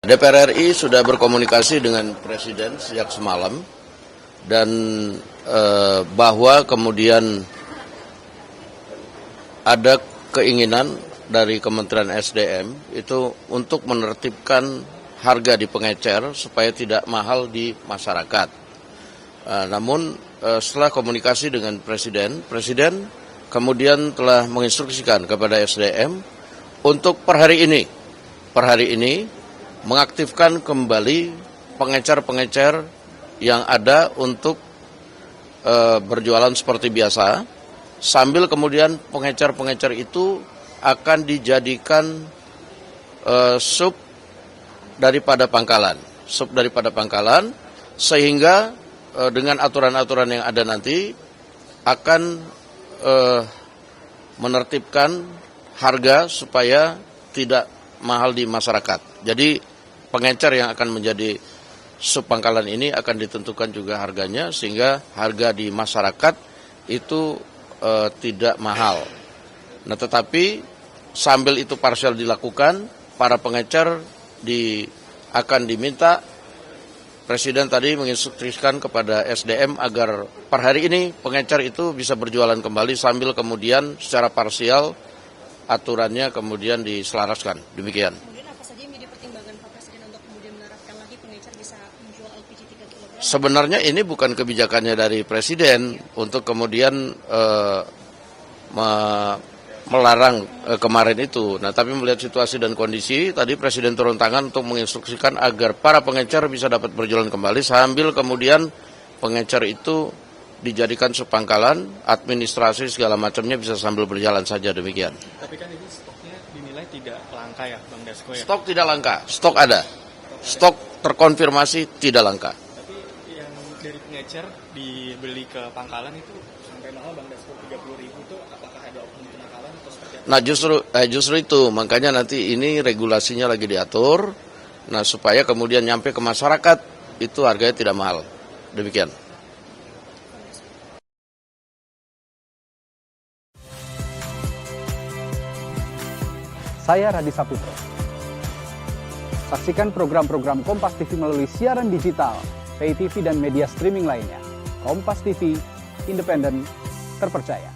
DPR RI sudah berkomunikasi dengan Presiden sejak semalam dan bahwa kemudian ada keinginan dari Kementerian SDM itu untuk menertibkan harga di pengecer supaya tidak mahal di masyarakat. Namun setelah komunikasi dengan Presiden kemudian telah menginstruksikan kepada SDM untuk per hari ini mengaktifkan kembali pengecer-pengecer yang ada untuk berjualan seperti biasa, sambil kemudian pengecer-pengecer itu akan dijadikan sub daripada pangkalan, sehingga dengan aturan-aturan yang ada nanti akan menertibkan harga supaya tidak mahal di masyarakat. Jadi pengecer yang akan menjadi subpangkalan ini akan ditentukan juga harganya sehingga harga di masyarakat itu tidak mahal. Nah, tetapi sambil itu parsial dilakukan, para pengecer akan diminta, Presiden tadi menginstruksikan kepada SDM agar per hari ini pengecer itu bisa berjualan kembali sambil kemudian secara parsial aturannya kemudian diselaraskan. Demikian. Sebenarnya ini bukan kebijakannya dari Presiden untuk kemudian melarang kemarin itu. Nah, tapi melihat situasi dan kondisi, tadi Presiden turun tangan untuk menginstruksikan agar para pengecer bisa dapat berjualan kembali sambil kemudian pengecer itu dijadikan subpangkalan, administrasi segala macamnya bisa sambil berjalan saja, demikian. Tapi kan ini stoknya dinilai tidak langka ya, Bang Dasko ya? Stok tidak langka, stok ada. Stok terkonfirmasi tidak langka. Dari pengecer dibeli ke pangkalan itu sampai mahal, Bang Dasko, 30.000 itu apakah ada oknum penakalan atau seperti apa? Nah, justru itu makanya nanti ini regulasinya lagi diatur, nah supaya kemudian nyampe ke masyarakat itu harganya tidak mahal. Demikian. Saya Radi Saputro. Saksikan program-program Kompas TV melalui siaran digital, pay TV dan media streaming lainnya. Kompas TV, independen, terpercaya.